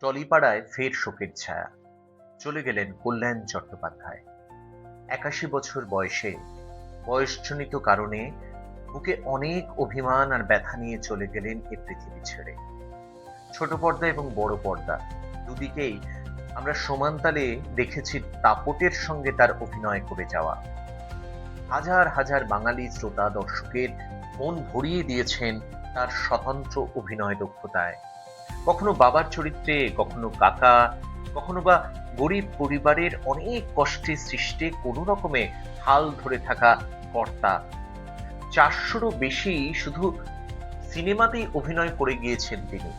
টলিপাড়ায় ফের শোকের ছায়া। চলে গেলেন কল্যাণ চট্টোপাধ্যায়। ৮১ বছর বয়সে বয়সজনিত কারণে বুকে অনেক অভিমান আর ব্যথা নিয়ে চলে গেলেন এ পৃথিবী ছেড়ে। ছোট পর্দা এবং বড় পর্দা দুদিকেই আমরা সমান তালে দেখেছি দাপটের সঙ্গে তার অভিনয় করে যাওয়া। হাজার হাজার বাঙালি শ্রোতা দর্শকের মন ভরিয়ে দিয়েছেন তার স্বতন্ত্র অভিনয় দক্ষতায়। কখনো বাবার চরিত্রে, কখনো কাকা, কখনো বা গরিব পরিবারের অনেক কষ্টে সৃষ্টে কোনো রকমে হাল ধরে থাকা কর্তা। ৪০০রও বেশি শুধু সিনেমাতেই অভিনয় করে গিয়েছেন তিনি।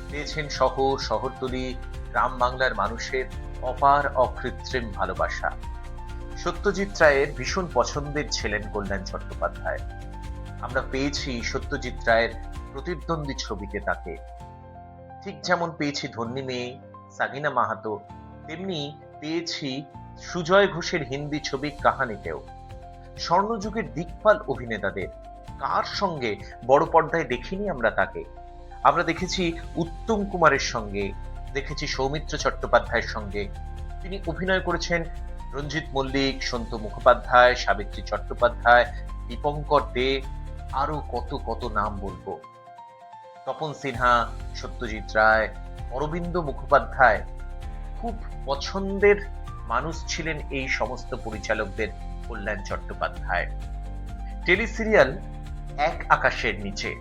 পেয়েছেন শহর, শহরতলি, গ্রাম বাংলার মানুষের অপার অকৃত্রিম ভালোবাসা। সত্যজিৎ রায়ের ভীষণ পছন্দের ছিলেন কল্যাণ চট্টোপাধ্যায়। আমরা পেয়েছি সত্যজিৎ রায়ের প্রতিদ্বন্দ্বী ছবিতে তাকে। ঠিক যেমন পেয়েছি ধন্যী মেয়ে, সাগিনা মাহাতো, তেমনি পেয়েছি সুজয় ঘোষের হিন্দি ছবি কাহানিতেও। স্বর্ণযুগের দিকপাল অভিনেতাদের কার সঙ্গে বড় পর্দায় দেখিনি আমরা তাকে। আমরা দেখেছি উত্তম কুমারের সঙ্গে, দেখেছি সৌমিত্র চট্টোপাধ্যায়ের সঙ্গে। তিনি অভিনয় করেছেন রঞ্জিত মল্লিক, সন্তু মুখোপাধ্যায়, সাবিত্রী চট্টোপাধ্যায়, দীপঙ্কর দে, আরো কত কত নাম বলবো। তপন সিনহা, সত্যজিৎ রায়, অরবিন্দ মুখোপাধ্যায়। খুব পছন্দের মানুষ ছিলেন এই সমস্ত পরিচালকদের কল্যাণ চট্টোপাধ্যায়। টেলি সিরিয়াল এক আকাশের নিচে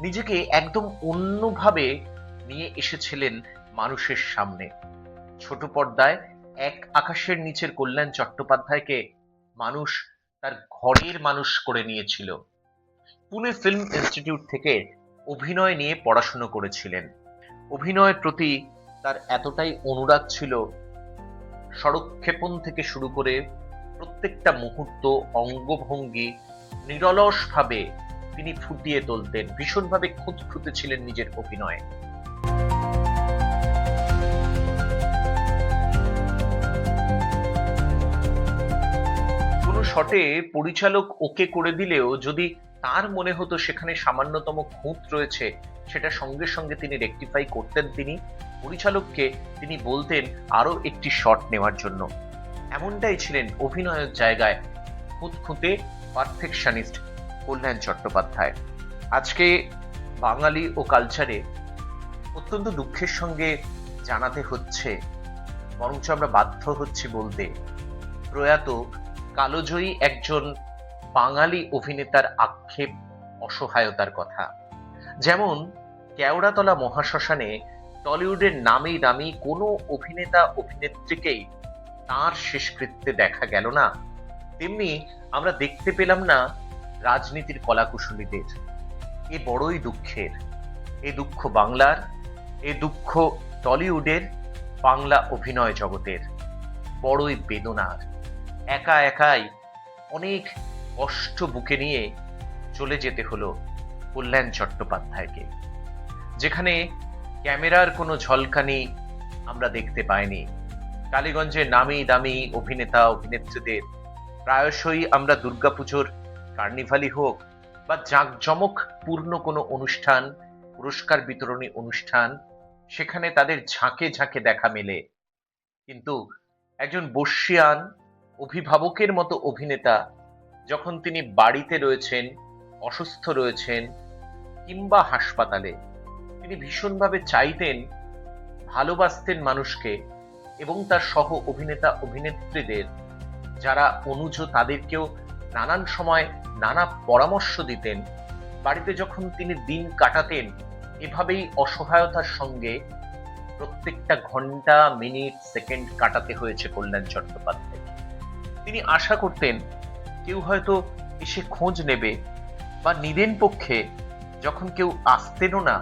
নিজেকে একদম অন্যভাবে নিয়ে এসেছিলেন মানুষের সামনে। ছোট পর্দায় এক আকাশের নিচের কল্যাণ চট্টোপাধ্যায়কে মানুষ তার ঘরের মানুষ করে নিয়েছিল। পুনে ফিল্ম ইনস্টিটিউট থেকে অভিনয় নিয়ে পড়াশুনো করেছিলেন। অভিনয়ের প্রতি তার এতটাই অনুরাগ ছিল, স্বরক্ষেপণ থেকে শুরু করে প্রত্যেকটা মুহূর্ত, অঙ্গভঙ্গি নিরলসভাবে তিনি ফুটিয়ে তুলতেন। ভীষণভাবে খুঁতখুঁতে ছিলেন নিজের অভিনয়ে। কোনো শটে পরিচালক ওকে করে দিলেও যদি তার মনে হতো সেখানে সামান্যতম খুঁত রয়েছে, সেটা সঙ্গে সঙ্গে তিনি রেকটিফাই করতেন। তিনি পরিচালককে তিনি বলতেন আরো একটি শট নেওয়ার জন্য। এমনটাই ছিলেন অভিনয়ের জায়গায় খুঁতখুঁতে পারফেকশনিস্ট কল্যাণ চট্টোপাধ্যায়। আজকে বাঙালি ও কালচারে অত্যন্ত দুঃখের সঙ্গে জানাতে হচ্ছে, বরঞ্চ আমরা বাধ্য হচ্ছি বলতে, প্রয়াত কালজয়ী একজন বাঙালি অভিনেতার আক্ষেপ, অসহায়তার কথা। যেমন কেওড়াতলা মহাশ্মশানে টলিউডের নামি দামি কোনো অভিনেতা অভিনেত্রীকেই তার শেষকৃত্যে দেখা গেল না, তেমনি আমরা দেখতে পেলাম না রাজনীতির কলাকুশলীদের। এ বড়ই দুঃখের। এ দুঃখ বাংলার, এ দুঃখ টলিউডের, বাংলা অভিনয় জগতের। বড়ই বেদনার। একা একাই অনেক কষ্ট বুকে নিয়ে চলে যেতে হলো কল্যাণ চট্টোপাধ্যায়কে। যেখানে ক্যামেরার কোনো ঝলকানি আমরা দেখতে পাইনি। টালিগঞ্জের নামি দামি অভিনেতা অভিনেত্রীদের প্রায়শই আমরা দুর্গাপুজোর কার্নিভালই হোক বা জাঁকজমক পূর্ণ কোনো অনুষ্ঠান, পুরস্কার বিতরণী অনুষ্ঠান, সেখানে তাদের ঝাঁকে ঝাঁকে দেখা মেলে। কিন্তু একজন বর্ষিয়ান অভিভাবকের মতো অভিনেতা যখন তিনি বাড়িতে রয়েছেন, অসুস্থ রয়েছেন, কিংবা হাসপাতালে, তিনি ভীষণভাবে চাইতেন, ভালোবাসতেন মানুষকে এবং তার সহ অভিনেতা অভিনেত্রীদের যারা অনুজ, তাদেরকেও নানান সময় নানা পরামর্শ দিতেন। বাড়িতে যখন তিনি দিন কাটাতেন, এভাবেই অসহায়তার সঙ্গে প্রত্যেকটা ঘন্টা, মিনিট, সেকেন্ড কাটাতে হয়েছে কল্যাণ চট্টোপাধ্যায়। তিনি আশা করতেন কেউ হয়তো এসে খোঁজ নেবে, বা নিদেন পক্ষে যখন কেউ আসতেনও না,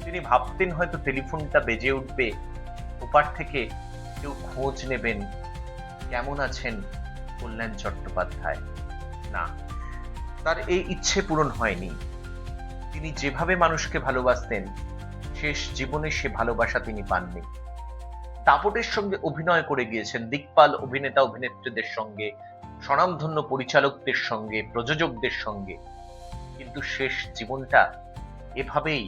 তিনি ভাবতেন হয়তো টেলিফোনটা বেজে উঠবে, ওপার থেকে কেউ খোঁজ নেবেন, কেমন আছেন কল্যাণ চট্টোপাধ্যায়। না, তার এই ইচ্ছে পূরণ হয়নি। তিনি যেভাবে মানুষকে ভালোবাসতেন, শেষ জীবনে সে ভালোবাসা তিনি পাননি। দাপটের সঙ্গে অভিনয় করে গিয়েছেন দিকপাল অভিনেতা অভিনেত্রীদের সঙ্গে, স্বনামধন্য পরিচালকদের সঙ্গে, প্রযোজকদের সঙ্গে, কিন্তু শেষ জীবনটা এভাবেই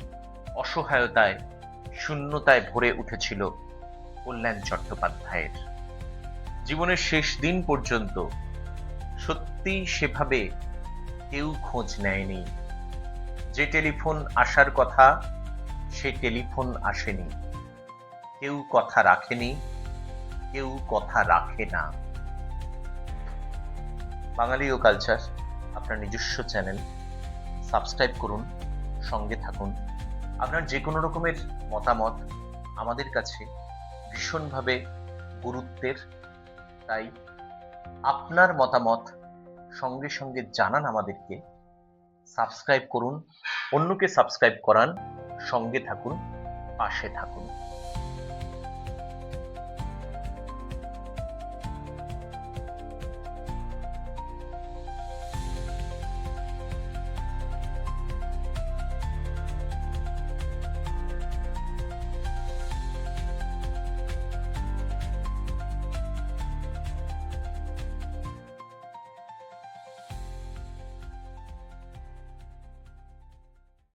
অসহায়তায় শূন্যতায় ভরে উঠেছিল কল্যাণ চট্টোপাধ্যায়ের। জীবনের শেষ দিন পর্যন্ত সত্যি সেভাবে কেউ খোঁজ নেয়নি। যে টেলিফোন আসার কথা সেই টেলিফোন আসেনি। কেউ কথা রাখেনি, কেউ কথা রাখে না। বাঙালি ও কালচার আপনার নিজস্ব চ্যানেল, সাবস্ক্রাইব করুন, সঙ্গে থাকুন। আপনার যে কোনো রকমের মতামত আমাদের কাছে ভীষণভাবে গুরুত্বের, তাই আপনার মতামত সঙ্গে সঙ্গে জানান আমাদেরকে। সাবস্ক্রাইব করুন, অন্যকে সাবস্ক্রাইব করান, সঙ্গে থাকুন, পাশে থাকুন।